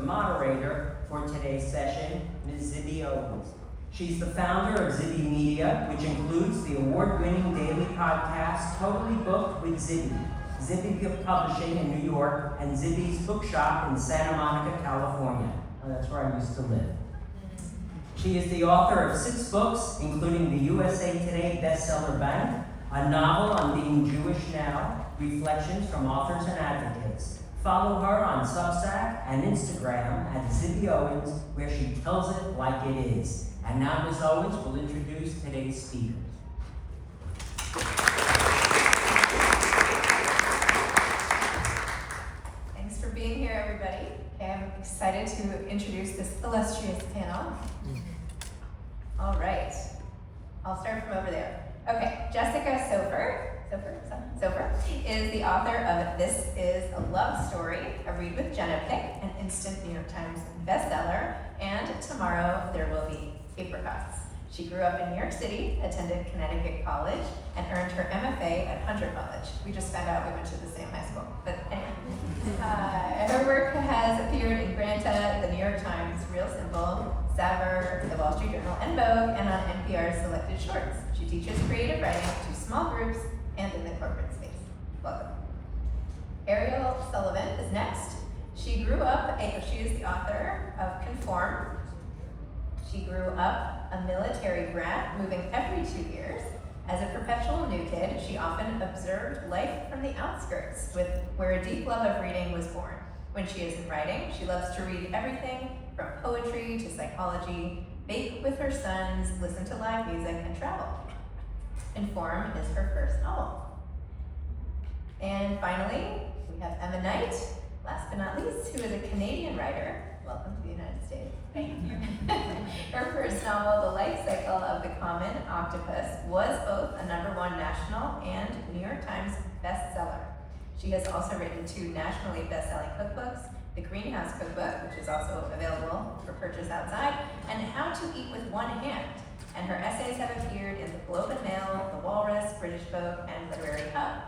moderator for today's session, Ms. Zibby Owens. She's the founder of Zibby Media, which includes the award-winning daily podcast, Totally Booked with Zibby, Zibby Publishing in New York, and Zibby's Bookshop in Santa Monica, California. Oh, that's where I used to live. She is the author of 6 books, including the USA Today bestseller Bank, a novel on being Jewish now, Reflections from Authors and Advocates. Follow her on Substack and Instagram at Zibby Owens, where she tells it like it is. And now Ms. Owens will introduce today's speakers. Thanks for being here, everybody. Okay, I'm excited to introduce this illustrious panel. All right, I'll start from over there. Okay, Jessica Soffer is the author of This Is a Love Story, a read with Jenna pick, an instant New York Times bestseller, and Tomorrow There Will Be Apricots. She grew up in New York City, attended Connecticut College, and earned her MFA at Hunter College. We just found out we went to the same high school, but anyway. Her work has appeared in Granta, the New York Times, Real Simple, Savor, the Wall Street Journal, and Vogue, and on NPR's Selected Shorts. She teaches creative writing to small groups and in the corporate space. Welcome. Ariel Sullivan is next. She is the author of Conform. She grew up a military brat, moving every 2 years. As a perpetual new kid, she often observed life from the outskirts, where a deep love of reading was born. When she isn't writing, she loves to read everything from poetry to psychology, bake with her sons, listen to live music, and travel. Inform is her first novel. And finally, we have Emma Knight, last but not least, who is a Canadian writer. Welcome to the United States. Thank you. Her first novel, The Life Cycle of the Common Octopus, was both a #1 national and New York Times bestseller. She has also written 2 nationally best-selling cookbooks, The Greenhouse Cookbook, which is also available for purchase outside, and How to Eat with One Hand. And her essays have appeared in the Globe and Mail, The Walrus, British Vogue, and Literary Hub.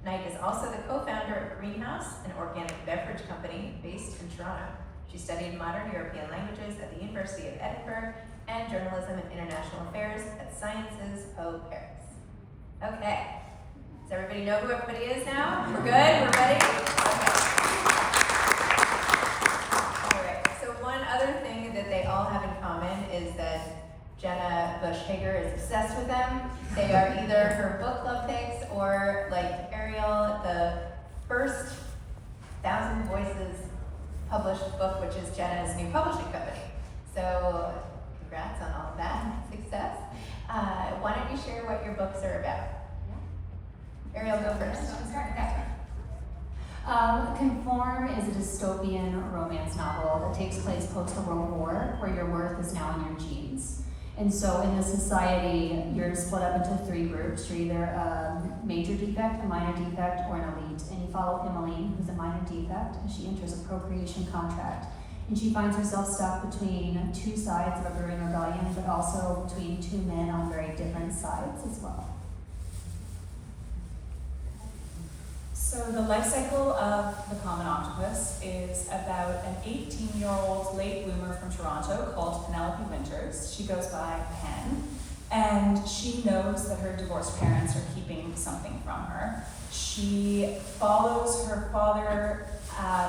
Knight is also the co-founder of Greenhouse, an organic beverage company based in Toronto. She studied modern European languages at the University of Edinburgh and journalism and international affairs at Sciences Po Paris. Okay, does everybody know who everybody is now? We're good? We're ready? Okay. All right, so one other thing that they all have in common is that Jenna Bush Hager is obsessed with them. They are either her book club picks or, like Ariel, the first 1,000 Voices published book, which is Jenna's new publishing company. So congrats on all of that success. Why don't you share what your books are about? Ariel, go first. Conform is a dystopian romance novel that takes place post the World War, where your worth is now in your genes. And so in this society, you're split up into 3 groups. You're either a major defect, a minor defect, or an elite. And you follow Emily, who's a minor defect, and she enters a procreation contract. And she finds herself stuck between 2 sides of a brewing rebellion, but also between 2 men on very different sides as well. So the life cycle of the common octopus is about an 18-year-old late bloomer from Toronto called Penelope Winters. She goes by Pen, and she knows that her divorced parents are keeping something from her. She follows her father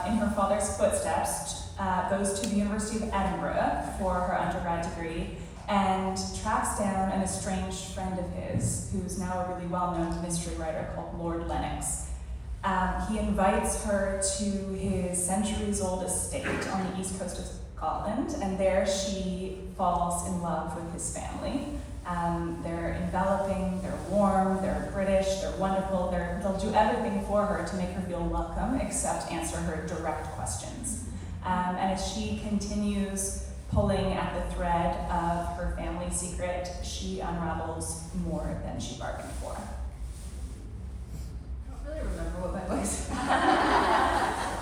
in her father's footsteps, goes to the University of Edinburgh for her undergrad degree, and tracks down an estranged friend of his, who's now a really well-known mystery writer called Lord Lennox. He invites her to his centuries-old estate on the east coast of Scotland, and there she falls in love with his family. They're enveloping, they're warm, they're British, they're wonderful, they'll do everything for her to make her feel welcome, except answer her direct questions. And as she continues pulling at the thread of her family secret, she unravels more than she bargained for. I don't really remember what my voice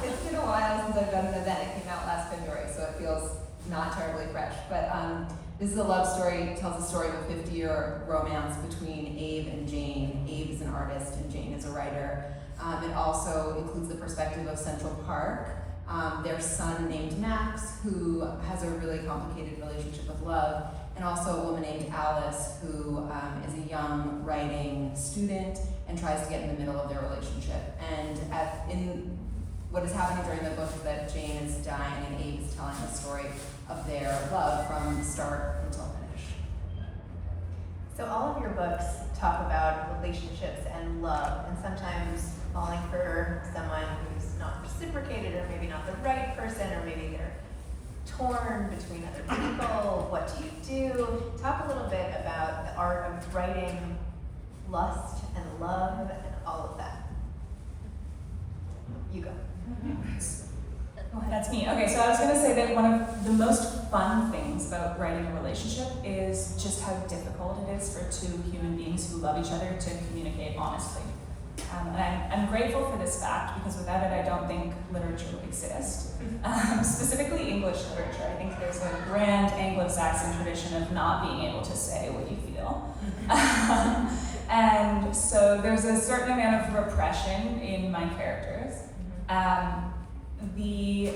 It's been a while since I've done an event. It came out last February, so it feels not terribly fresh. But This Is a Love Story. It tells the story of a 50-year romance between Abe and Jane. Abe is an artist and Jane is a writer. It also includes the perspective of Central Park, their son named Max, who has a really complicated relationship with love, and also a woman named Alice, who is a young writing student and tries to get in the middle of their relationship. And in what is happening during the book is that Jane is dying and Abe is telling the story of their love from start until finish. So all of your books talk about relationships and love, and sometimes falling for someone who's not reciprocated, or maybe not the right person, or maybe they're torn between other people. What do you do? Talk a little bit about the art of writing lust and love and all of that. You go. That's me. Okay, so I was going to say that one of the most fun things about writing a relationship is just how difficult it is for two human beings who love each other to communicate honestly. And I'm grateful for this fact, because without it I don't think literature would exist. Specifically English literature. I think there's a grand Anglo-Saxon tradition of not being able to say what you feel. And so there's a certain amount of repression in my characters. The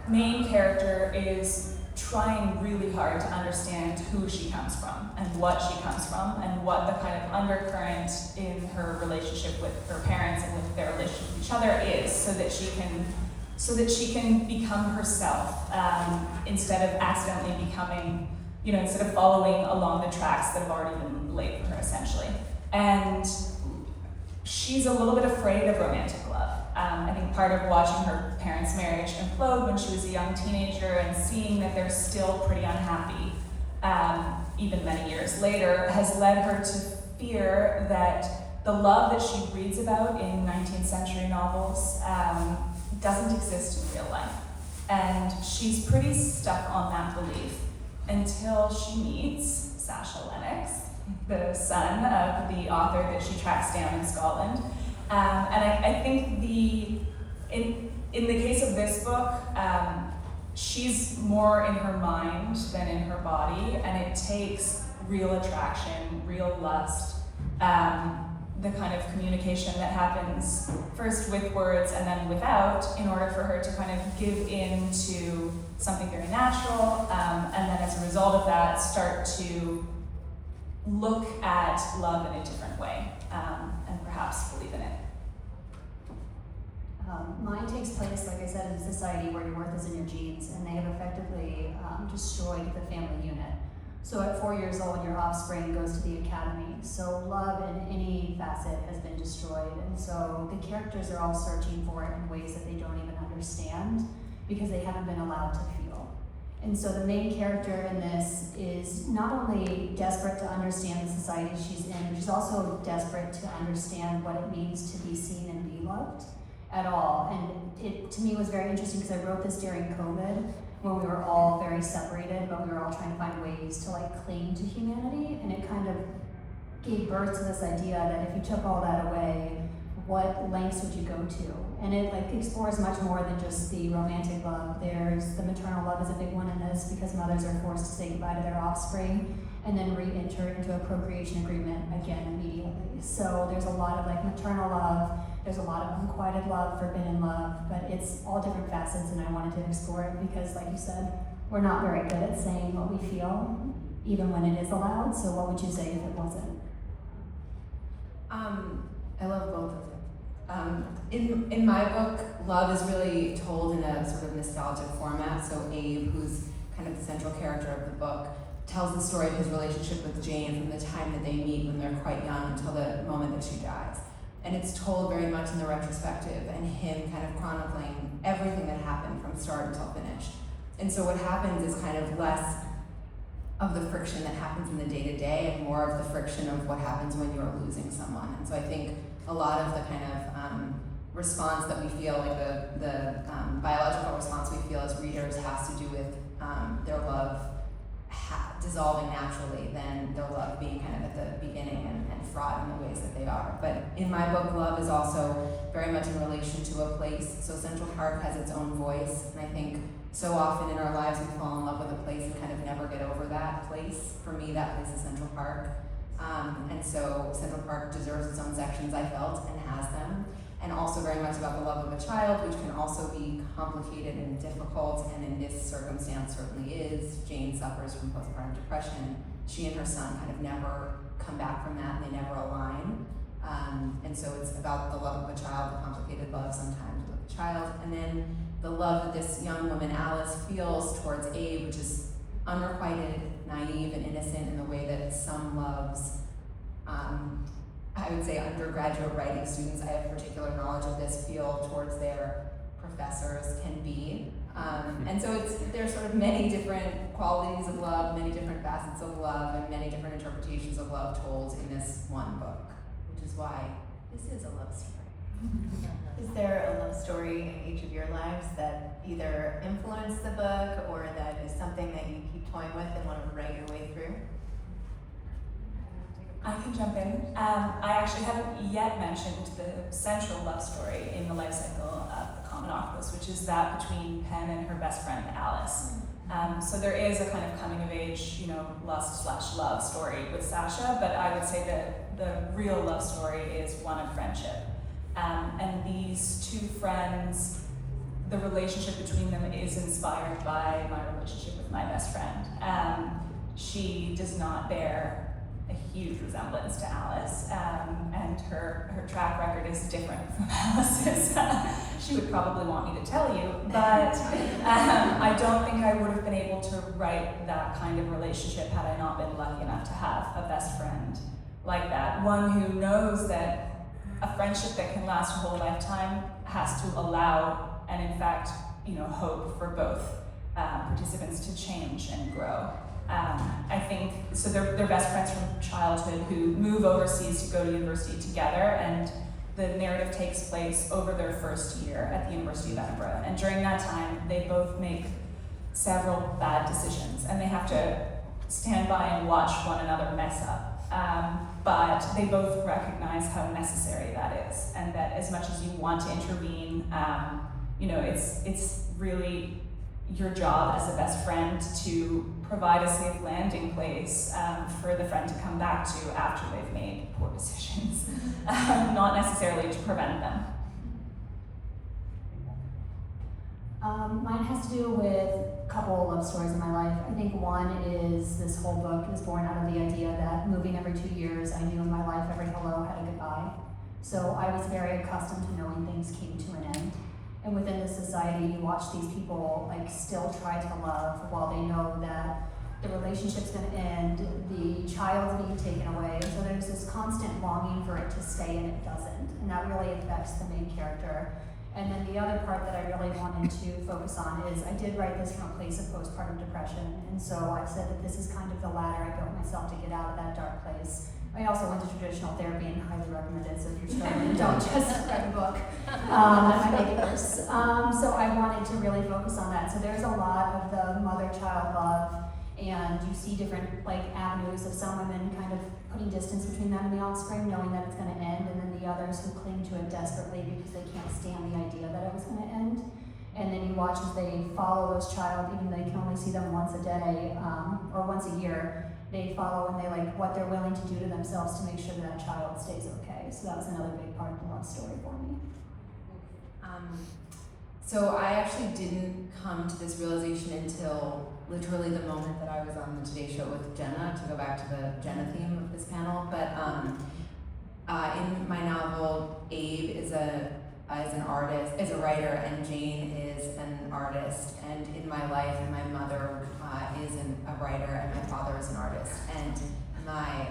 main character is trying really hard to understand who she comes from and what she comes from and what the kind of undercurrent in her relationship with her parents and with their relationship with each other is, so that she can become herself, instead of accidentally becoming, instead of following along the tracks that have already been laid for her, essentially. And she's a little bit afraid of romantic love. I think part of watching her parents' marriage implode when she was a young teenager and seeing that they're still pretty unhappy, even many years later, has led her to fear that the love that she reads about in 19th century novels doesn't exist in real life. And she's pretty stuck on that belief until she meets Sasha Lennox, the son of the author that she tracks down in Scotland. And I think in the case of this book, she's more in her mind than in her body, and it takes real attraction, real lust, the kind of communication that happens first with words and then without, in order for her to kind of give in to something very natural, and then as a result of that, start to look at love in a different way, and perhaps believe in it. Mine takes place, like I said, in a society where your worth is in your genes, and they have effectively destroyed the family unit. So at 4 years old, your offspring goes to the academy. So love in any facet has been destroyed, and so the characters are all searching for it in ways that they don't even understand, because they haven't been allowed to feel. And so the main character in this is not only desperate to understand the society she's in, but she's also desperate to understand what it means to be seen and be loved at all. And it, to me, was very interesting because I wrote this during COVID, when we were all very separated, but we were all trying to find ways to cling to humanity. And it kind of gave birth to this idea that if you took all that away, what lengths would you go to? And it explores much more than just the romantic love. There's the maternal love is a big one in this, because mothers are forced to say goodbye to their offspring and then re-enter into a procreation agreement again immediately. So there's a lot of maternal love, there's a lot of unquieted love, forbidden love, but it's all different facets, and I wanted to explore it because, like you said, we're not very good at saying what we feel, even when it is allowed. So what would you say if it wasn't? I love both of them. In my book, love is really told in a sort of nostalgic format. So Abe, who's kind of the central character of the book, tells the story of his relationship with Jane from the time that they meet when they're quite young until the moment that she dies. And it's told very much in the retrospective, and him kind of chronicling everything that happened from start until finish. And so what happens is kind of less of the friction that happens in the day-to-day and more of the friction of what happens when you're losing someone. And so I think a lot of the kind of response that we feel, the biological response we feel as readers, has to do with their love dissolving naturally than their love being kind of at the beginning and fraught in the ways that they are. But in my book, love is also very much in relation to a place. So Central Park has its own voice, and I think so often in our lives we fall in love with a place and kind of never get over that place. For me, that place is Central Park. And so Central Park deserves its own sections, I felt, and has them. and also very much about the love of a child, which can also be complicated and difficult, and in this circumstance certainly is. Jane suffers from postpartum depression. She and her son kind of never come back from that, and they never align. And so it's about the love of a child, the complicated love sometimes with a child, and then the love that this young woman, Alice, feels towards Abe, which is unrequited, naive, and innocent in the way that some loves, I would say undergraduate writing students, I have particular knowledge of this field, towards their professors can be. And so there's sort of many different qualities of love, many different facets of love, and many different interpretations of love told in this one book, which is why this is a love story. Is there a love story in each of your lives that either influenced the book or that is something that you keep toying with and want to write your way through? I can jump in. I actually haven't yet mentioned the central love story in the life cycle of the Common Octopus, which is that between Pen and her best friend Alice. So there is a kind of coming of age, lust/love story with Sasha, but I would say that the real love story is one of friendship. And these two friends, the relationship between them is inspired by my relationship with my best friend. She does not bear a huge resemblance to Alice, and her track record is different from Alice's. She would probably want me to tell you, but I don't think I would have been able to write that kind of relationship had I not been lucky enough to have a best friend like that. One who knows that a friendship that can last a whole lifetime has to allow, and in fact, hope for both participants to change and grow. I think, so they're best friends from childhood who move overseas to go to university together, and the narrative takes place over their first year at the University of Edinburgh. And during that time, they both make several bad decisions, and they have to stand by and watch one another mess up. But they both recognize how necessary that is, and that as much as you want to intervene, it's really your job as a best friend to provide a safe landing place for the friend to come back to after they've made poor decisions, not necessarily to prevent them. Mine has to do with a couple love stories in my life. I think one is this whole book is born out of the idea that moving every 2 years, I knew in my life every hello had a goodbye. So I was very accustomed to knowing things came to an end. And within this society, you watch these people still try to love while they know that the relationship's going to end, the child's being taken away. And so there's this constant longing for it to stay, and it doesn't. And that really affects the main character. And then the other part that I really wanted to focus on is I did write this from a place of postpartum depression. And so I said that this is kind of the ladder I built myself to get out of that dark place. I also went to traditional therapy and highly recommend it, so if you're struggling, don't just read a book. That might make it worse. So I wanted to really focus on that. So there's a lot of the mother-child love, and you see different avenues of some women kind of putting distance between them and the offspring, knowing that it's going to end, and then the others who cling to it desperately because they can't stand the idea that it was going to end. And then you watch as they follow those child, even though you can only see them once a day or once a year. They follow and they what they're willing to do to themselves to make sure that child stays okay. So that was another big part of the love story for me. So I actually didn't come to this realization until literally the moment that I was on the Today Show with Jenna, to go back to the Jenna theme of this panel. But in my novel, Abe is an artist, is a writer, and Jane is an artist. And in my life, my mother is a writer, and my father is an artist. And my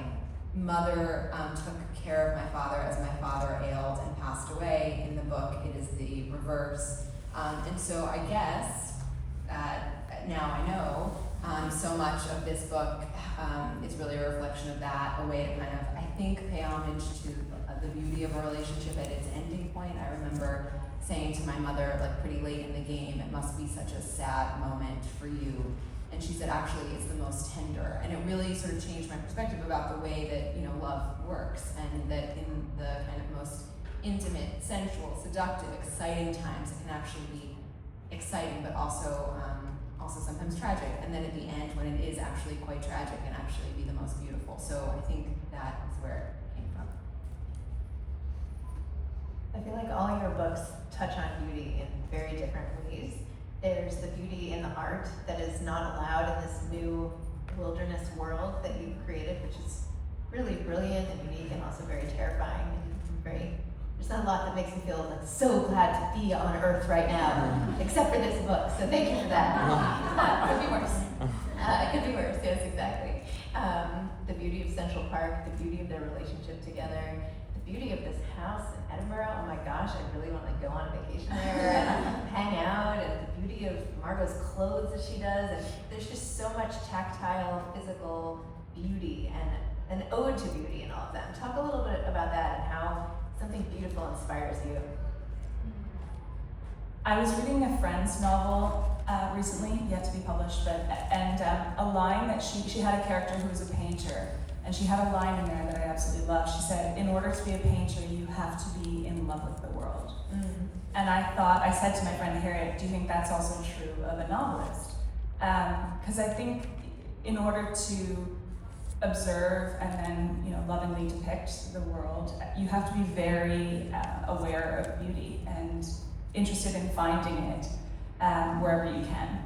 mother took care of my father as my father ailed and passed away. In the book, it is the reverse. And so I guess, now I know, so much of this book is really a reflection of that, a way to kind of, I think, pay homage to the beauty of a relationship at its ending point. I remember saying to my mother, pretty late in the game, it must be such a sad moment for you. And she said, actually, it's the most tender. And it really sort of changed my perspective about the way that, love works, and that in the kind of most intimate, sensual, seductive, exciting times, it can actually be exciting, but also sometimes tragic. And then at the end, when it is actually quite tragic, and actually be the most beautiful. So I think that is where it came from. I feel like all your books touch on beauty in very different ways. There's the beauty in the art that is not allowed in this new wilderness world that you've created, which is really brilliant and unique and also very terrifying and very, there's not a lot that makes me feel like so glad to be on Earth right now, except for this book, so thank you for that. Could be worse. It could be worse, yes, exactly. The beauty of Central Park, the beauty of their relationship together, the beauty of this house in Edinburgh. Oh my gosh, I really want to go on a vacation there and hang out, and the beauty of Margot's clothes that she does. And there's just so much tactile, physical beauty and an ode to beauty in all of them. Talk a little bit about that and how something beautiful inspires you. I was reading a friend's novel recently, yet to be published, and a line that she had a character who was a painter, and she had a line in there that I absolutely loved. She said, "In order to be a painter, you have to be in love with the world." And I said to my friend Harriet, "Do you think that's also true of a novelist?" Because I think in order to observe and then lovingly depict the world, you have to be very aware of beauty and interested in finding it wherever you can.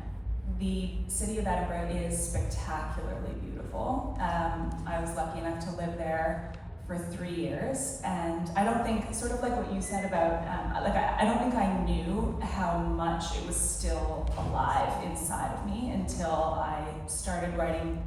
The city of Edinburgh is spectacularly beautiful. I was lucky enough to live there for 3 years, and I don't think, sort of like what you said about, I don't think I knew how much it was still alive inside of me until I started writing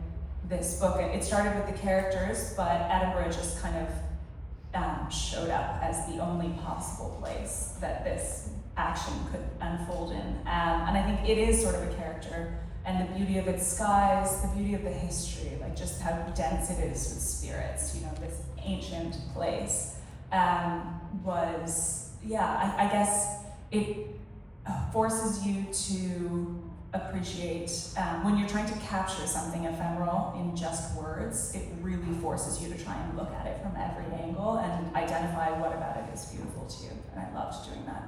this book. It started with the characters, but Edinburgh just kind of showed up as the only possible place that this action could unfold in. And I think it is sort of a character, and the beauty of its skies, the beauty of the history, like just how dense it is with spirits, this ancient place, I guess it forces you to appreciate, when you're trying to capture something ephemeral in just words, it really forces you to try and look at it from every angle and identify what about it is beautiful to you, and I loved doing that.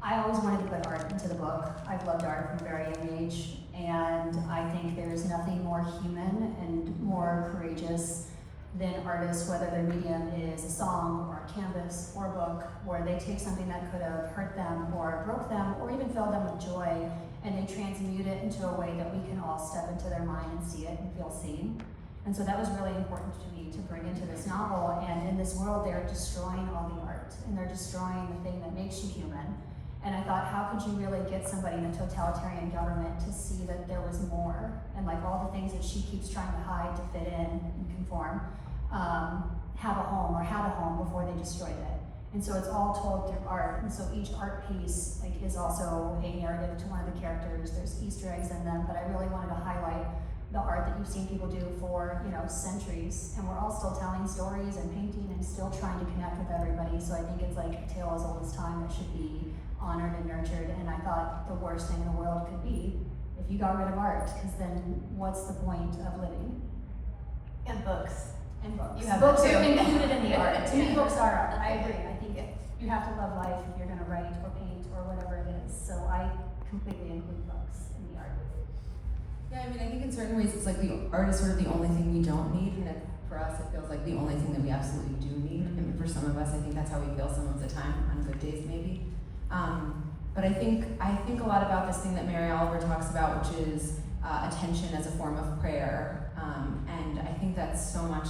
I always wanted to put art into the book. I've loved art from a very young age, and I think there's nothing more human and more courageous than artists, whether their medium is a song or a canvas or a book, where they take something that could have hurt them or broke them or even filled them with joy, and they transmute it into a way that we can all step into their mind and see it and feel seen. And so that was really important to me to bring into this novel. And in this world, they're destroying all the art, and they're destroying the thing that makes you human. And I thought, how could you really get somebody in a totalitarian government to see that there was more? And like all the things that she keeps trying to hide to fit in and conform, have a home or had a home before they destroyed it. And so it's all told through art. And so each art piece is also a narrative to one of the characters. There's Easter eggs in them, but I really wanted to highlight the art that you've seen people do for centuries, and we're all still telling stories and painting and still trying to connect with everybody. So I think it's like a tale as old as time that should be honored and nurtured. And I thought the worst thing in the world could be if you got rid of art, because then what's the point of living? And books. And books. You have books that are too. included in the art. To me, books are art. I agree. I think you have to love life if you're going to write or paint or whatever it is. So I completely include books in the art. Yeah, I think in certain ways it's like the art is sort of the only thing we don't need, and for us it feels like the only thing that we absolutely do need. And for some of us, I think that's how we feel some of the time, on good days maybe. But I think a lot about this thing that Mary Oliver talks about, which is attention as a form of prayer. And I think that's so much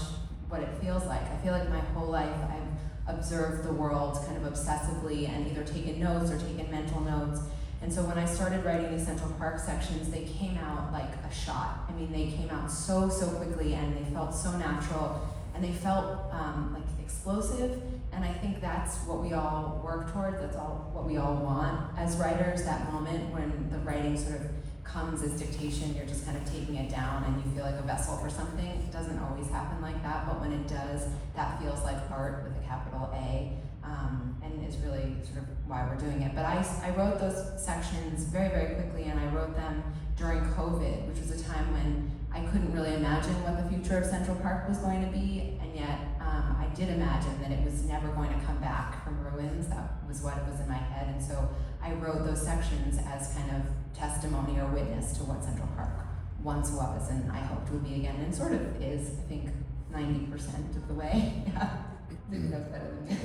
what it feels like. I feel like my whole life I've observed the world kind of obsessively and either taken notes or taken mental notes. And so when I started writing these Central Park sections, they came out like a shot. They came out so quickly, and they felt so natural, and they felt like explosive. And I think that's what we all work towards. That's all what we all want as writers, that moment when the writing sort of comes as dictation, you're just kind of taking it down and you feel like a vessel for something. It doesn't always happen like that, but when it does, that feels like art with a capital A. And is really sort of why we're doing it. But I wrote those sections very quickly, and I wrote them during COVID, which was a time when I couldn't really imagine what the future of Central Park was going to be, and yet I did imagine that it was never going to come back from ruins. That was what was in my head, and so I wrote those sections as kind of testimony or witness to what Central Park once was, and I hoped would be again, and sort of is, I think, 90% of the way. Yeah, Zibby knows better than me.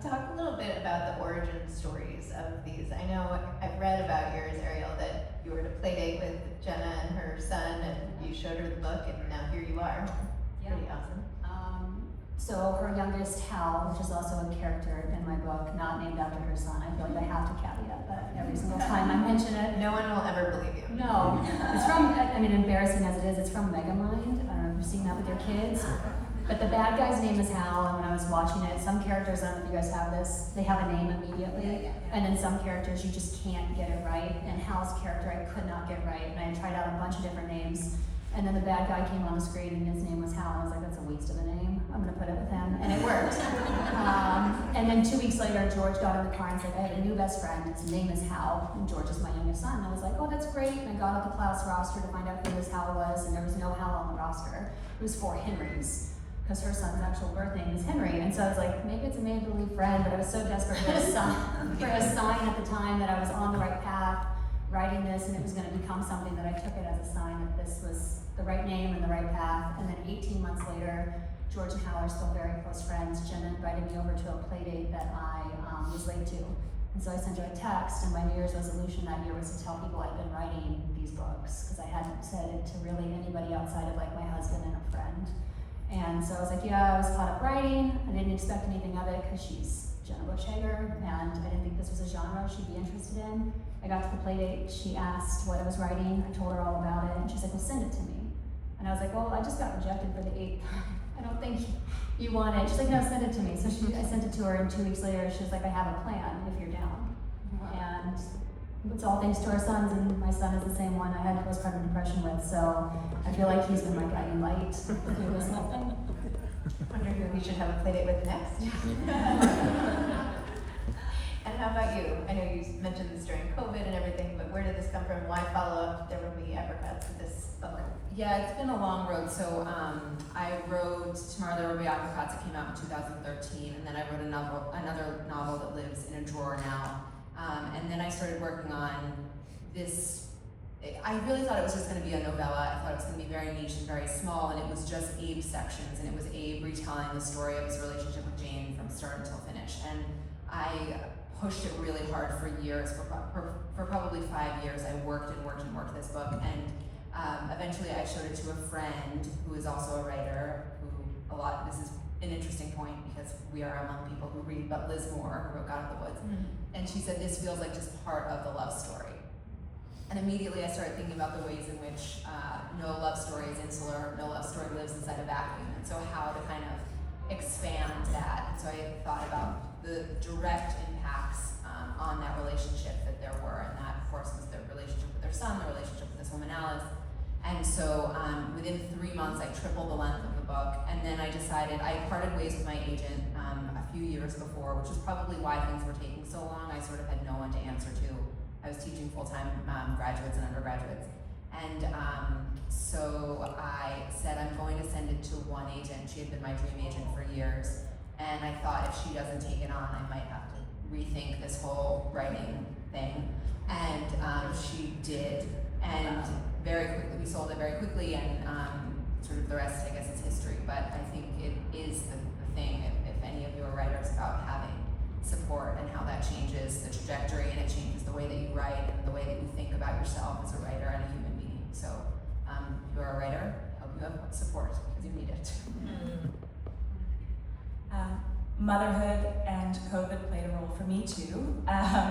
Talk a little bit about the origin stories of these. I know I've read about yours, Ariel, that you were at a play date with Jenna and her son, and you showed her the book, and now here you are. Pretty awesome. So her youngest, Hal, which is also a character in my book, not named after her son. I feel like I have to caveat that every single time I mention it. No one will ever believe you. No, it's from, I mean, embarrassing as it is, it's from Megamind. I don't know if you've seen that with your kids. But the bad guy's name is Hal, and when I was watching it, some characters, I don't know if you guys have this, they have a name immediately, and then some characters you just can't get it right. And Hal's character I could not get right, and I tried out a bunch of different names. And then the bad guy came on the screen and his name was Hal. And I was like, that's a waste of a name. I'm gonna put it with him. And it worked. And then 2 weeks later, George got in the car and said, I have a new best friend. His name is Hal. And George is my youngest son. And I was like, oh, that's great. And I got out the class roster to find out who this Hal was. And there was no Hal on the roster. It was 4 Henrys, because her son's actual birth name is Henry. And so I was like, maybe it's a make-believe friend. But I was so desperate for a sign at the time that I was on the right path, writing this, and it was going to become something that I took it as a sign that this was the right name and the right path. And then 18 months later, George and Hal are still very close friends. Jenna invited me over to a play date that I was late to. And so I sent her a text, and my New Year's resolution that year was to tell people I'd been writing these books, because I hadn't said it to really anybody outside of like my husband and a friend. And so I was like, yeah, I was caught up writing. I didn't expect anything of it because she's Jenna Bush-Hager, and I didn't think this was a genre she'd be interested in. I got to the play date, she asked what I was writing, I told her all about it, and she's like, well, send it to me. And I was like, well, I just got rejected for the 8th time. I don't think you want it. She's like, no, send it to me. So I sent it to her, and 2 weeks later, she was like, I have a plan if you're down. And it's all thanks to our sons, and my son is the same one I had postpartum depression with, so I feel like he's been my guiding light through this whole thing. I wonder who we should have a play date with next. And how about you? I know you mentioned this during COVID and everything, but where did this come from? Why follow up There Will Be Apricots with this book? Yeah, it's been a long road. So I wrote Tomorrow There Will Be Apricots. It came out in 2013, and then I wrote another novel that lives in a drawer now. And then I started working on this. I really thought it was just going to be a novella. I thought it was going to be very niche and very small, and it was just Abe's sections, and it was Abe retelling the story of his relationship with Jane from start until finish. And I pushed it really hard for years. For probably 5 years, I worked this book, and eventually I showed it to a friend who is also a writer. This is an interesting point because we are among people who read, but Liz Moore, who wrote God of the Woods, and she said this feels like just part of the love story. And immediately I started thinking about the ways in which no love story is insular, no love story lives inside a vacuum, and so how to kind of expand that. And so I thought about the direct impacts on that relationship that there were, and that, of course, was their relationship with their son, the relationship with this woman, Alice. And so within 3 months, I tripled the length of the book, and then I decided, I parted ways with my agent a few years before, which was probably why things were taking so long. I sort of had no one to answer to. I was teaching full-time graduates and undergraduates. And so I said, I'm going to send it to one agent. She had been my dream agent for years. And I thought if she doesn't take it on, I might have to rethink this whole writing thing. And she did. And very quickly, we sold it very quickly, and sort of the rest, I guess, is history. But I think it is the thing, if any of you are writers, about having support and how that changes the trajectory, and it changes the way that you write and the way that you think about yourself as a writer and a human being. So if you're a writer, I hope you have support because you need it. Motherhood and COVID played a role for me too.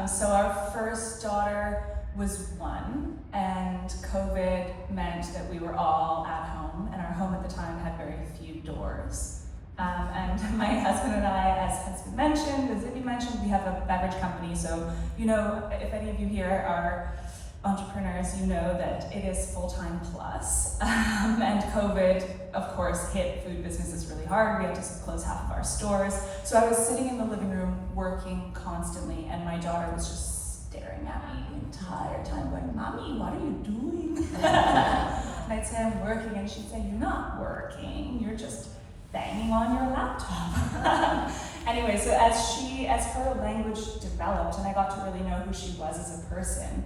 So our first daughter was 1, and COVID meant that we were all at home, and our home at the time had very few doors. And my husband and I, as has been mentioned, as Zibby mentioned, we have a beverage company. So, you know, if any of you here are entrepreneurs, you know that it is full-time plus. And COVID, of course, hit food businesses really hard. We had to close half of our stores. So I was sitting in the living room working constantly, and my daughter was just staring at me the entire time going, Mommy, what are you doing? And I'd say, I'm working, and she'd say, you're not working, you're just banging on your laptop. Anyway, so as her language developed and I got to really know who she was as a person,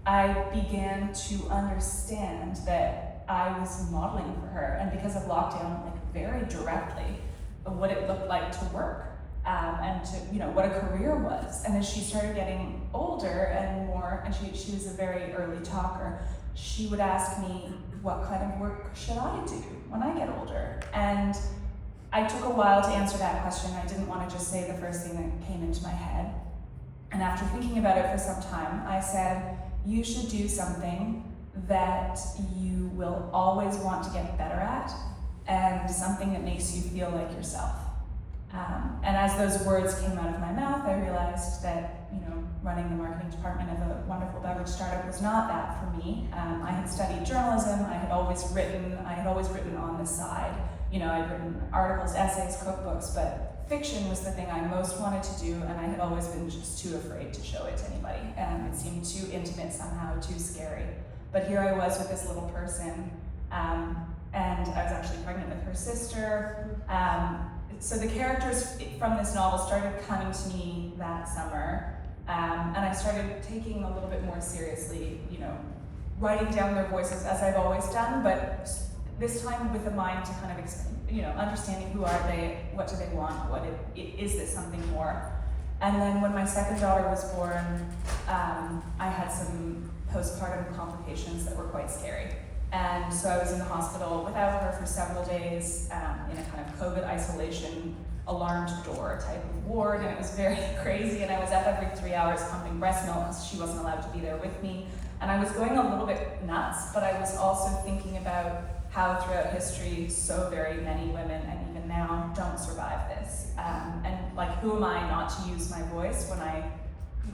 I began to understand that I was modeling for her, and because of lockdown, like very directly, what it looked like to work, and to, you know, what a career was. And as she started getting older and more, and she was a very early talker, she would ask me, what kind of work should I do when I get older? And I took a while to answer that question. I didn't want to just say the first thing that came into my head. And after thinking about it for some time, I said, you should do something that you will always want to get better at, and something that makes you feel like yourself. And as those words came out of my mouth, I realized that, you know, running the marketing department of a wonderful beverage startup was not that for me. I had studied journalism. I had always written on the side. You know, I'd written articles, essays, cookbooks, but fiction was the thing I most wanted to do, and I had always been just too afraid to show it to anybody. It seemed too intimate somehow, too scary. But here I was with this little person, and I was actually pregnant with her sister. So the characters from this novel started coming to me that summer, and I started taking a little bit more seriously, you know, writing down their voices as I've always done, but this time with a mind to kind of, you know, understanding who are they, what do they want, is this something more? And then when my second daughter was born, I had some postpartum complications that were quite scary. And so I was in the hospital without her for several days, in a kind of COVID isolation, alarmed door type of ward, and it was very crazy, and I was up every 3 hours pumping breast milk because she wasn't allowed to be there with me. And I was going a little bit nuts, but I was also thinking about how throughout history so very many women, and even now, don't survive this. And like, who am I not to use my voice when I,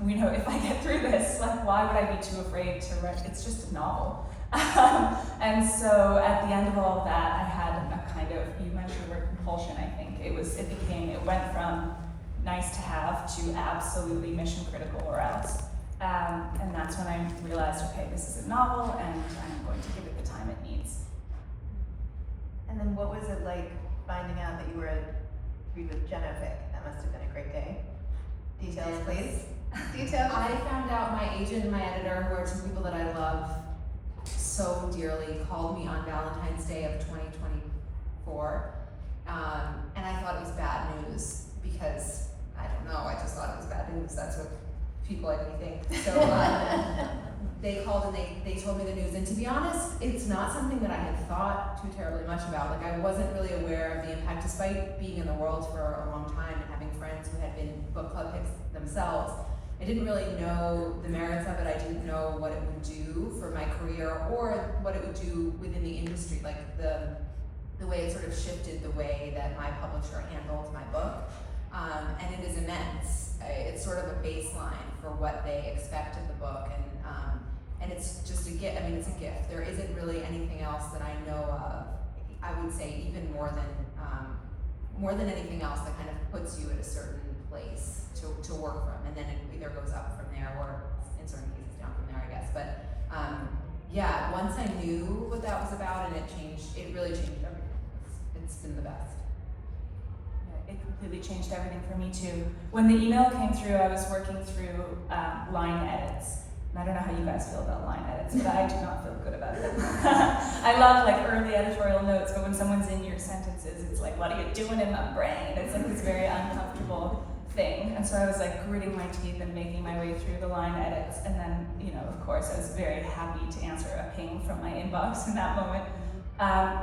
you know, if I get through this, like, why would I be too afraid to write? It's just a novel. And so at the end of all of that, I had a kind of, you mentioned the word compulsion, I think. It went from nice to have to absolutely mission critical or else. And that's when I realized, okay, this is a novel, and I'm going to give it the time it needs. And then what was it like finding out that you were read with Genovic? That must have been a great day. Details, please. Details. I found out my agent and my editor, who are two people that I love so dearly, called me on Valentine's Day of 2024, and I thought it was bad news because, I don't know, I just thought it was bad news. That's what people like me think. So they called and they told me the news, and to be honest, it's not something that I had thought too terribly much about. Like, I wasn't really aware of the impact, despite being in the world for a long time and having friends who had been book club picks themselves. I didn't really know the merits of it. I didn't know what it would do for my career or what it would do within the industry, like the way it sort of shifted the way that my publisher handled my book. And it is immense. It's sort of a baseline for what they expect of the book, and it's just a gift. I mean, it's a gift. There isn't really anything else that I know of. I would say even more than anything else that kind of puts you at a certain place to work from, and then it either goes up from there or in certain cases down from there, I guess. But yeah, once I knew what that was about, and it really changed everything. It's been the best. Yeah, it completely changed everything for me too. When the email came through, I was working through line edits. And I don't know how you guys feel about line edits, but I do not feel good about them. I love like early editorial notes, but when someone's in your sentences, it's like, what are you doing in my brain? It's like this very uncomfortable thing. And so I was like gritting my teeth and making my way through the line edits. And then, you know, of course, I was very happy to answer a ping from my inbox in that moment.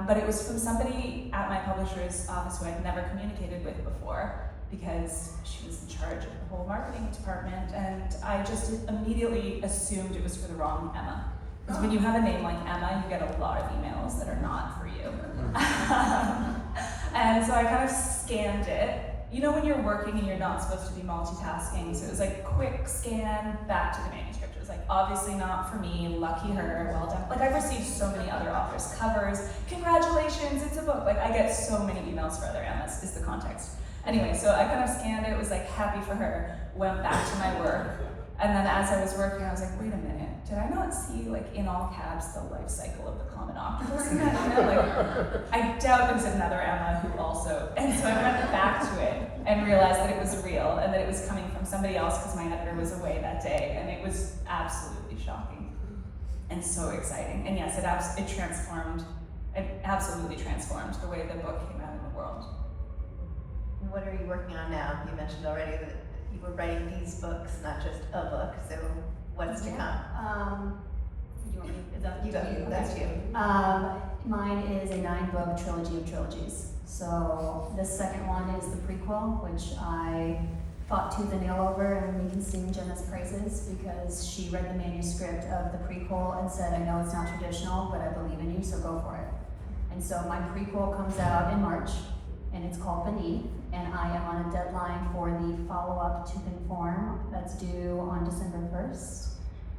But it was from somebody at my publisher's office who I'd never communicated with before, because she was in charge of the whole marketing department, and I just immediately assumed it was for the wrong Emma. Because when you have a name like Emma, you get a lot of emails that are not for you. And so I kind of scanned it. You know when you're working and you're not supposed to be multitasking, so it was like quick scan, back to the manuscript. It was like, obviously not for me, lucky her, well done. Like, I've received so many other authors' covers, congratulations, it's a book. Like, I get so many emails for other Emmas, is the context. Anyway, so I kind of scanned it, was like happy for her, went back to my work, and then as I was working, I was like, wait a minute, did I not see, like, in all caps, the life cycle of the common octopus in that email? Like, I doubt there's another Emma who also, and so I went back to it and realized that it was real and that it was coming from somebody else because my editor was away that day, and it was absolutely shocking. and so exciting. And yes, it absolutely transformed the way the book came out in the world. And what are you working on now? You mentioned already that you were writing these books, not just a book, so what's to come? You want me? Is that You got you, that's you. Mine is a 9-book trilogy of trilogies. So the second one is the prequel, which I fought tooth and nail over, and we can sing Jenna's praises because she read the manuscript of the prequel and said, I know it's not traditional, but I believe in you, so go for it. And so my prequel comes out in March, and it's called Beneath, and I am on a deadline for the follow-up to Conform that's due on December 1st.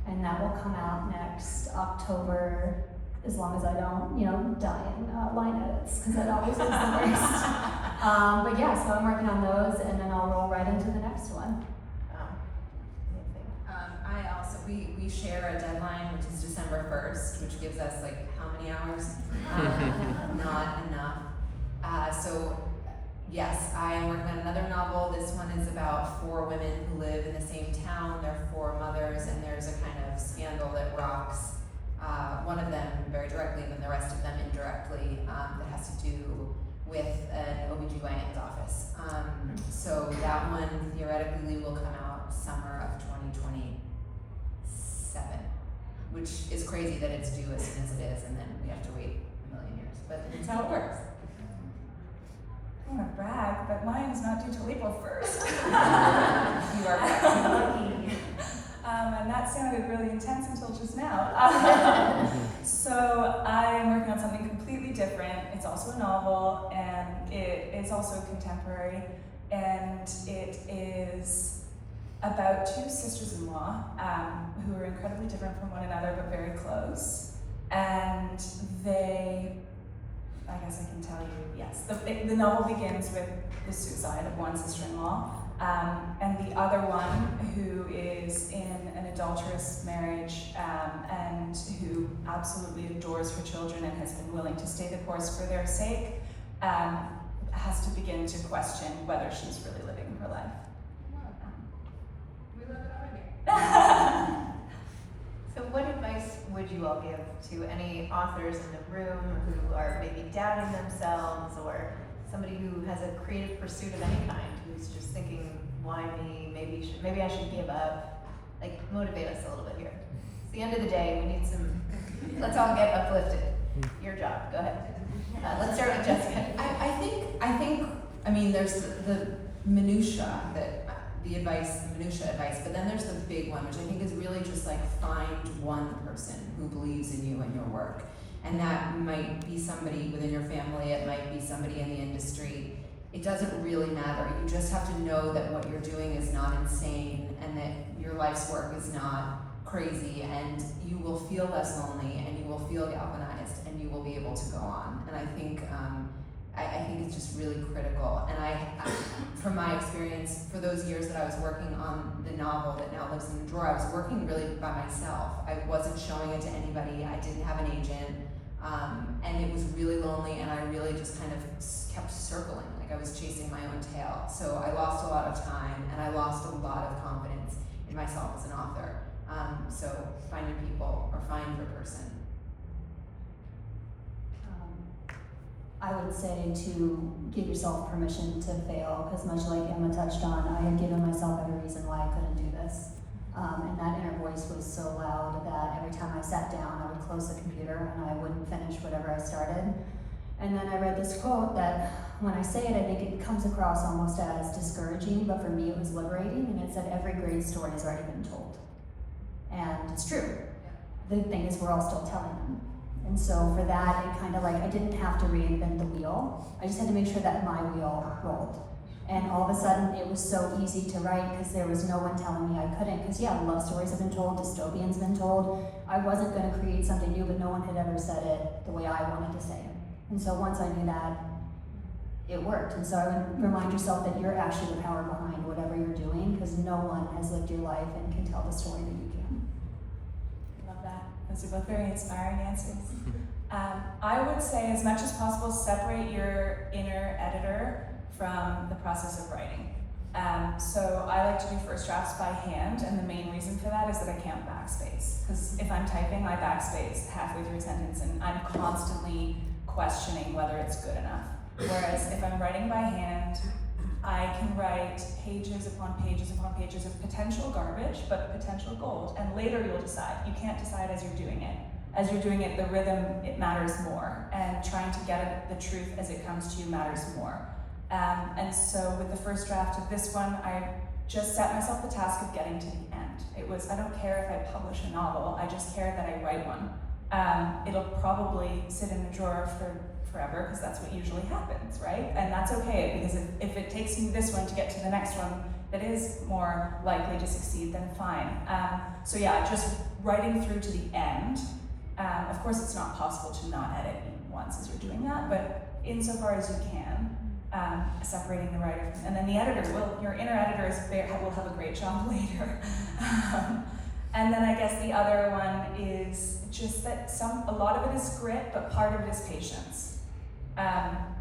And that will come out next October, as long as I don't, die in line edits, because that always is the worst. But yeah, so I'm working on those, and then I'll roll right into the next one. I also, we share a deadline, which is December 1st, which gives us like how many hours? Not enough. So yes, I am working on another novel. This one is about 4 women who live in the same town. They're 4 mothers, and there's a kind of scandal that rocks one of them very directly, and then the rest of them indirectly, that has to do with an OBGYN's office. So that one theoretically will come out summer of 2027, which is crazy that it's due as soon as it is, and then we have to wait a million years, but it's how it works. I don't want to brag, but mine is not due till April 1st. You are right. And that sounded really intense until just now. So I'm working on something completely different. It's also a novel, and it is also contemporary, and it is about 2 sisters-in-law who are incredibly different from one another but very close. And they, I guess I can tell you, yes, the novel begins with the suicide of one sister-in-law, and the other one, who is in an adulterous marriage and who absolutely adores her children and has been willing to stay the course for their sake, has to begin to question whether she's really living her life. We love it already. So what advice would you all give to any authors in the room who are maybe doubting themselves, or somebody who has a creative pursuit of any kind, who's just thinking, why me, maybe I should give up? Like, motivate us a little bit here. It's the end of the day, we need some, let's all get uplifted. Your job, go ahead. Let's start with Jessica. I mean, there's the minutia minutia advice, but then there's the big one, which I think is really just like find one person who believes in you and your work. And that might be somebody within your family, it might be somebody in the industry. It doesn't really matter. You just have to know that what you're doing is not insane, and that your life's work is not crazy, and you will feel less lonely, and you will feel galvanized, and you will be able to go on. And I think it's just really critical. And I, from my experience, for those years that I was working on the novel that now lives in the drawer, I was working really by myself. I wasn't showing it to anybody. I didn't have an agent. And it was really lonely, and I really just kind of kept circling, like I was chasing my own tail. So I lost a lot of time, and I lost a lot of confidence in myself as an author. So find your people, or find your person. I would say to give yourself permission to fail, because much like Emma touched on, I had given myself every reason why I couldn't do this. And that inner voice was so loud that every time I sat down, I would close the computer and I wouldn't finish whatever I started. And then I read this quote that, when I say it, I think it comes across almost as discouraging, but for me it was liberating, and it said every great story has already been told. And it's true. The thing is, we're all still telling them. And so for that, it kind of like, I didn't have to reinvent the wheel. I just had to make sure that my wheel rolled. And all of a sudden, it was so easy to write because there was no one telling me I couldn't. Because yeah, love stories have been told, dystopian's been told. I wasn't going to create something new, but no one had ever said it the way I wanted to say it. And so once I knew that, it worked. And so I would remind yourself that you're actually the power behind whatever you're doing, because no one has lived your life and can tell the story that you can. Love that. Those are both very inspiring answers. I would say, as much as possible, separate your inner editor from the process of writing. So I like to do first drafts by hand, and the main reason for that is that I can't backspace. Because if I'm typing, I backspace halfway through a sentence, and I'm constantly questioning whether it's good enough. Whereas if I'm writing by hand, I can write pages upon pages upon pages of potential garbage, but potential gold. And later you'll decide. You can't decide as you're doing it. As you're doing it, the rhythm, it matters more. And trying to get at the truth as it comes to you matters more. And so with the first draft of this one, I just set myself the task of getting to the end. It was, I don't care if I publish a novel, I just care that I write one. It'll probably sit in a drawer for forever, because that's what usually happens, right? And that's okay, because if it takes me this one to get to the next one that is more likely to succeed, then fine. So yeah, just writing through to the end. Of course, it's not possible to not edit once as you're doing that, but insofar as you can, separating the writer, and then the editor your inner editor will have a great job later. And then I guess the other one is just that a lot of it is grit, but part of it is patience.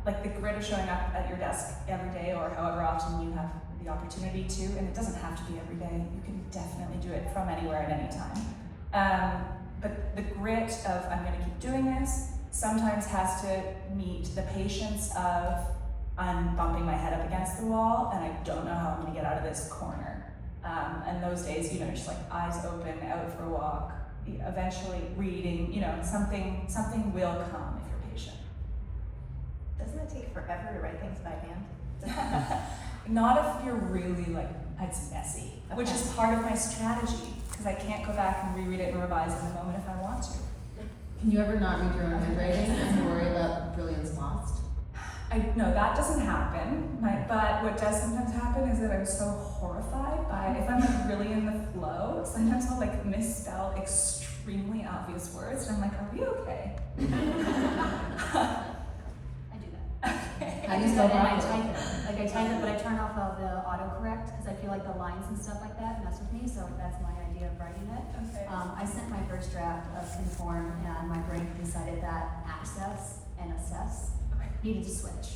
Like the grit of showing up at your desk every day, or however often you have the opportunity to, and it doesn't have to be every day. You can definitely do it from anywhere at any time. But the grit of I'm going to keep doing this sometimes has to meet the patience of I'm bumping my head up against the wall and I don't know how I'm going to get out of this corner. And those days, just like eyes open, out for a walk, eventually reading, something will come if you're patient. Doesn't it take forever to write things by hand? Not if you're really it's messy, which is part of my strategy, because I can't go back and reread it and revise in the moment if I want to. Can you ever not read your own handwriting and worry about brilliance lost? No, that doesn't happen. But what does sometimes happen is that I'm so horrified by, if I'm really in the flow, sometimes I'll misspell extremely obvious words, and I'm like, are we okay? I do that. Okay. How do I you do spell that and I that? type it. I type it, but I turn off all the autocorrect because I feel like the lines and stuff like that mess with me, so that's my idea of writing it. Okay. I sent my first draft of Conform, and my brain decided that access and assess needed to switch.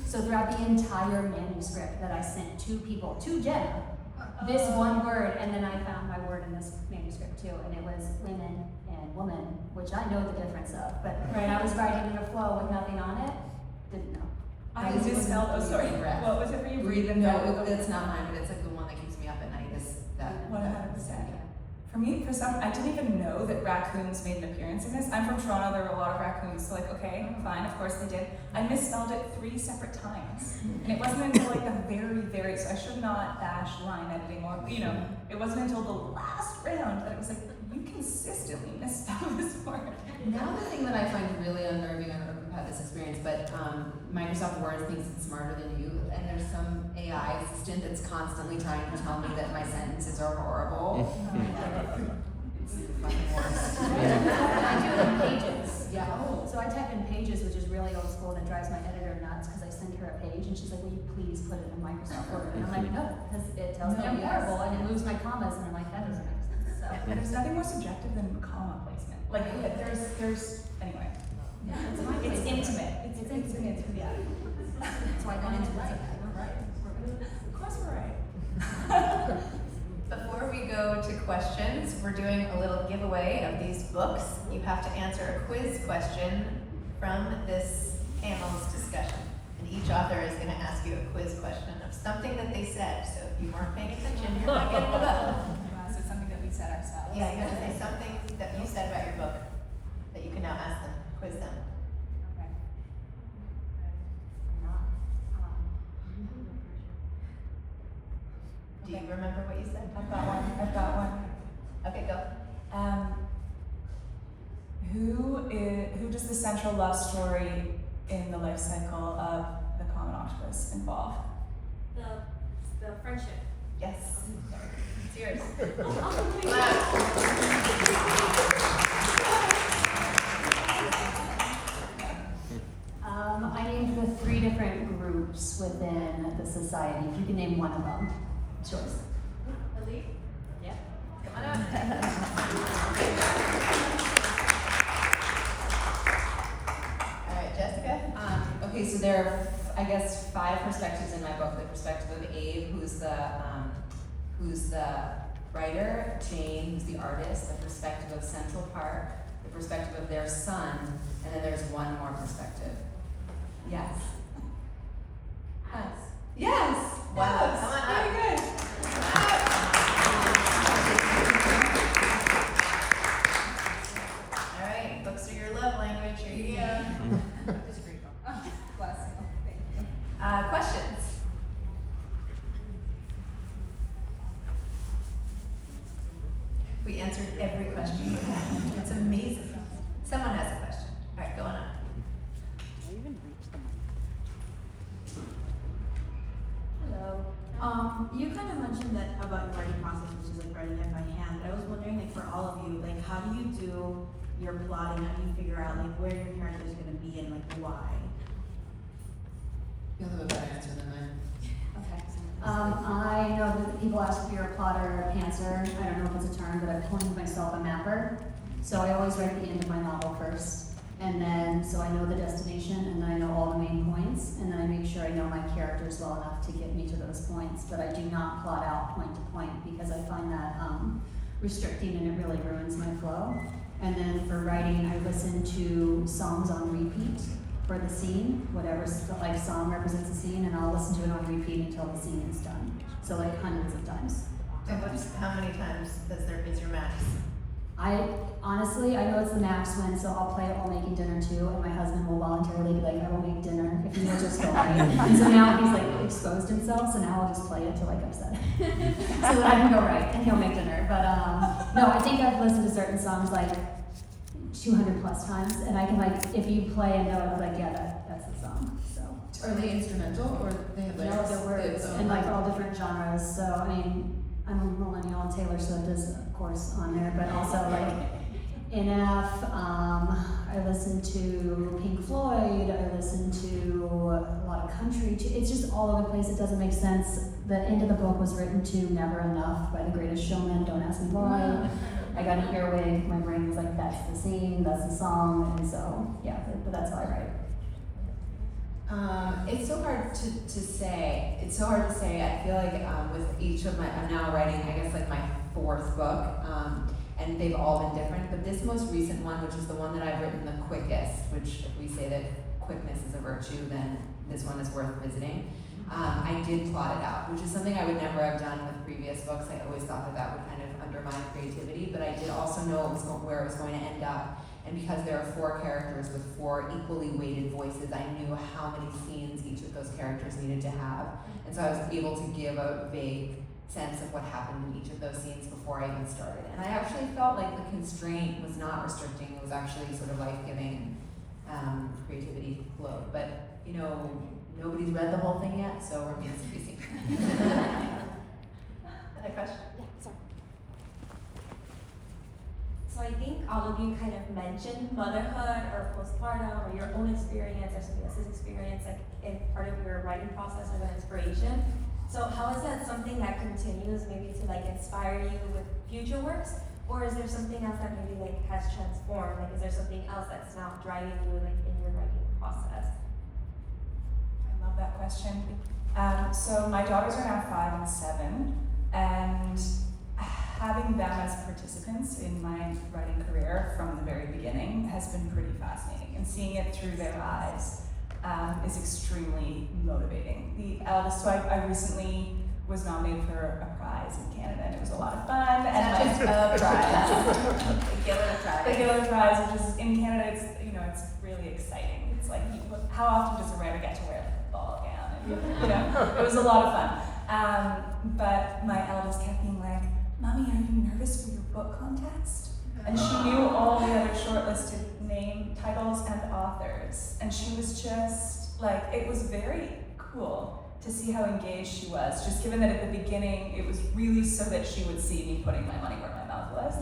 So throughout the entire manuscript that I sent to people, to Jenna, this one word, and then I found my word in this manuscript too, and it was women and woman, which I know the difference of, but when I was writing in a flow with nothing on it, didn't know. I misspelled, sorry. Breath. What was it for you? Breathe and no, it's not mine, but it's the one that keeps me up at night. 100%. For me, I didn't even know that raccoons made an appearance in this. I'm from Toronto, there were a lot of raccoons, so okay, fine, of course they did. I misspelled it 3 separate times. And it wasn't until the very, so I should not bash line editing or, it wasn't until the last round that it was you consistently misspell this word. Now the thing that I find really unnerving, I don't know if you've had this experience, but Microsoft Word thinks it's smarter than you, and there's some AI assistant that's constantly trying to tell me that my sentences are horrible. It's fucking worse. I do it in pages. Yeah. Oh. So I type in pages, which is really old school, and it drives my editor nuts because I send her a page and she's like, will you please put it in Microsoft Word? And I'm like, no, because it tells me I'm horrible and it moves my commas, and I'm like, that doesn't make sense. So And there's nothing more subjective than comma placement. There's anyway. yeah, It's intimate. It's intimate. Yeah. That's why I got into it. Of course we're right. Before we go to questions, we're doing a little giveaway of these books. You have to answer a quiz question from this panel's discussion. And each author is going to ask you a quiz question of something that they said. So if you weren't paying attention, you're not getting the book. So it's something that we said ourselves. Yeah, you have to say something that you said about your book that you can now ask them, quiz them. Okay. I'm not. Do you remember what you said? I've got one. Okay, go. Who does the central love story in the life cycle of the common octopus involve? The friendship. Yes. It's yours. I named the 3 different groups within the society. If you can name one of them, it's yours. Elite. Yeah. Come on up. All right, Jessica. Okay, so there I guess 5 perspectives in my book. The perspective of Abe, who's the writer, Jane, who's the artist, the perspective of Central Park, the perspective of their son, and then there's one more perspective. Yes. Yes. Yes. Wow. Yes. Come on up. Very good. All right, books are your love language. Here you go. Bless you. Thank you. Questions? We answered every question you had. It's amazing. Someone has a question. All right, go on up. Hello. You kind of mentioned that about your writing process, which is like writing it by hand. I was wondering, like, for all of you, like, how do you do your plotting? How do you figure out like where your character is going to be and like why? You'll have a better answer than mine. Okay. I know that people ask if you're a plotter or a pantser. I don't know if it's a term, but I've coined myself a mapper. So I always write the end of my novel first. And then, so I know the destination, and then I know all the main points, and then I make sure I know my characters well enough to get me to those points. But I do not plot out point to point because I find that restricting and it really ruins my flow. And then for writing, I listen to songs on repeat for the scene, whatever like song represents the scene, and I'll listen to it on repeat until the scene is done. So like hundreds of times. And how many times is your max? I honestly, I know it's the max win, so I'll play it while making dinner too, and my husband will voluntarily be like, I will make dinner if you will just go right. And so now he's like exposed himself, so now I'll just play it till like upset so that I can go right and he'll make dinner. But no, I think I've listened to certain songs like 200 plus times, and I can like, if you play a note, I'm like, yeah, that's the song. So. Are they instrumental or they have lyrics? No, they're words, and like all different genres. So I mean, I'm a millennial and Taylor Swift is of course on there, but also like NF, I listen to Pink Floyd, I listen to a lot of country, it's just all over the place, it doesn't make sense. The end of the book was written to Never Enough by The Greatest Showman, don't ask me why. I got an earwig, my brain was like, that's the scene, that's the song, and so, yeah, but that's how I write. It's so hard to say. It's so hard to say. I feel like with each of my, I'm now writing, I guess, like my 4th book, and they've all been different. But this most recent one, which is the one that I've written the quickest, which if we say that quickness is a virtue, then this one is worth visiting. I did plot it out, which is something I would never have done with previous books. I always thought that would kind of undermine creativity, but I did also know where it was going to end up. And because there are 4 characters with 4 equally weighted voices, I knew how many scenes each of those characters needed to have. And so I was able to give a vague sense of what happened in each of those scenes before I even started. And I actually felt like the constraint was not restricting, it was actually sort of life-giving, creativity flowed. But, you know, nobody's read the whole thing yet, so we're being busy. Another question? Yeah, sorry. So I think all of you kind of mentioned motherhood or postpartum or your own experience or somebody else's experience like in part of your writing process or the inspiration. So how is that something that continues maybe to like inspire you with future works? Or is there something else that maybe like has transformed? Like is there something else that's now driving you like in your writing process? I love that question. So my daughters are now 5 and 7, and having them as participants in my writing career from the very beginning has been pretty fascinating, and seeing it through their eyes is extremely motivating. The eldest, so I recently was nominated for a prize in Canada, and it was a lot of fun. And Not just a prize. The Giller Prize. The Giller Prize, which is in Canada, it's it's really exciting. It's like, how often does a writer get to wear a ball gown? And, it was a lot of fun. But my eldest kept being like, Mommy, are you nervous for your book contest? And she knew all the other shortlisted name titles and authors. And she was just like, it was very cool to see how engaged she was, just given that at the beginning it was really so that she would see me putting my money where my mouth was.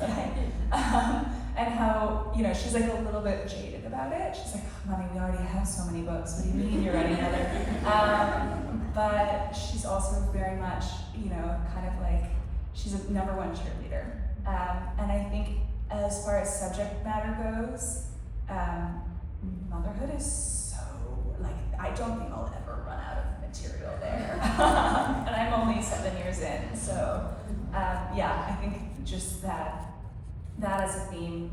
And how, she's like a little bit jaded about it. She's like, oh, Mommy, we already have so many books. What do you mean you're writing another? But she's also very much, kind of like, she's a #1 cheerleader. And I think as far as subject matter goes, motherhood is so, like, I don't think I'll ever material there. And I'm only 7 years in, so yeah, I think just that as a theme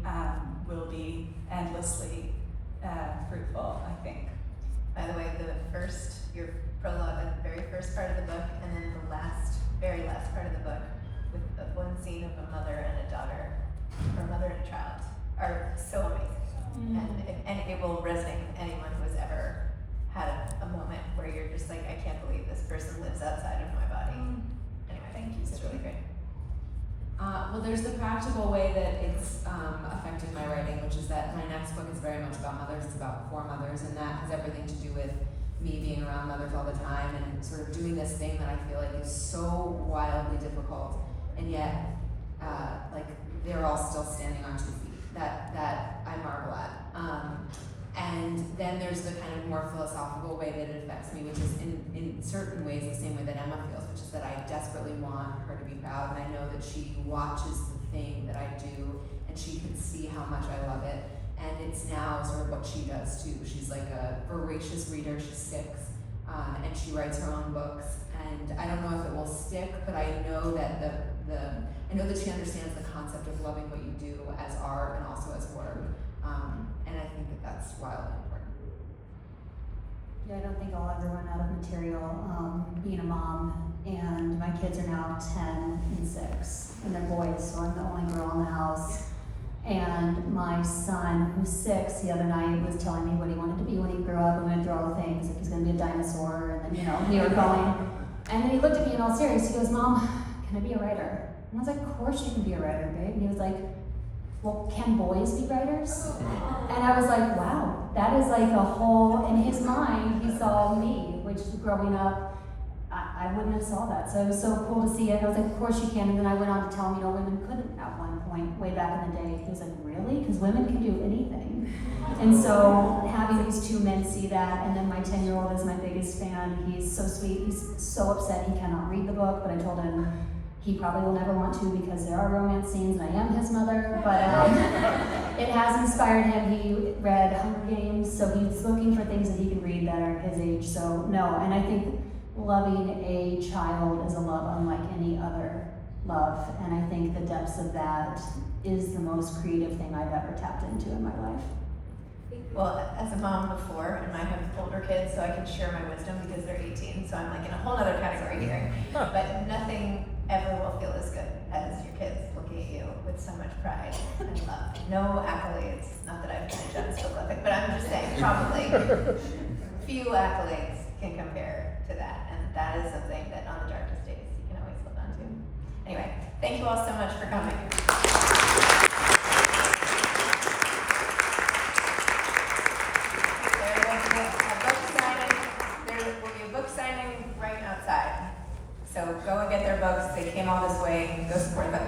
will be endlessly fruitful, I think. By the way, your prologue, the very first part of the book, and then the very last part of the book, with the one scene of a mother and a daughter, or mother and a child, are so amazing. And it will resonate with anyone who has ever had a moment where you're just like, I can't believe this person lives outside of my body. Anyway, Thank you, it's really great. Well, there's the practical way that it's affecting my writing, which is that my next book is very much about mothers. It's about 4 mothers, and that has everything to do with me being around mothers all the time and sort of doing this thing that I feel like is so wildly difficult, and yet, like, they're all still standing on 2 feet. That I marvel at. And then there's the kind of more philosophical way that it affects me, which is in certain ways the same way that Emma feels, which is that I desperately want her to be proud, and I know that she watches the thing that I do, and she can see how much I love it, and it's now sort of what she does too. She's like a voracious reader, she's 6, and she writes her own books, and I don't know if it will stick, but I know that I know that she understands the concept of loving what you do as art and also as work, and I think that that's wildly important. Yeah, I don't think I'll ever run out of material. Being a mom, and my kids are now 10 and 6, and they're boys, so I'm the only girl in the house. And my son, who's 6, the other night was telling me what he wanted to be when he grew up. We went through all the things, like he's going to be a dinosaur, and then, we were going. And then he looked at me in all serious. He goes, "Mom, can I be a writer?" And I was like, "Of course you can be a writer, babe." And he was like, "Well, can boys be writers?" And I was like, wow, that is like a whole, in his mind, he saw me, which growing up, I wouldn't have saw that. So it was so cool to see it. I was like, of course you can. And then I went on to tell him, women couldn't at one point, way back in the day. He was like, really? Because women can do anything. And so having these 2 men see that, and then my 10-year-old is my biggest fan. He's so sweet. He's so upset he cannot read the book, but I told him he probably will never want to because there are romance scenes and I am his mother. But it has inspired him. He read Hunger Games, so he's looking for things that he can read that are his age. So no, and I think loving a child is a love unlike any other love, and I think the depths of that is the most creative thing I've ever tapped into in my life. Well, as a mom before, and I have older kids, so I can share my wisdom because they're 18, so I'm like in a whole other category here. But nothing ever will feel as good as your kids looking at you with so much pride and love. No accolades, not that I've been a John Sullivan, but I'm just saying probably few accolades can compare to that, and that is something that on the darkest days you can always hold on to. Anyway, thank you all so much for coming. There will be a book signing right outside. So go and get their books. They came all this way. Go support them.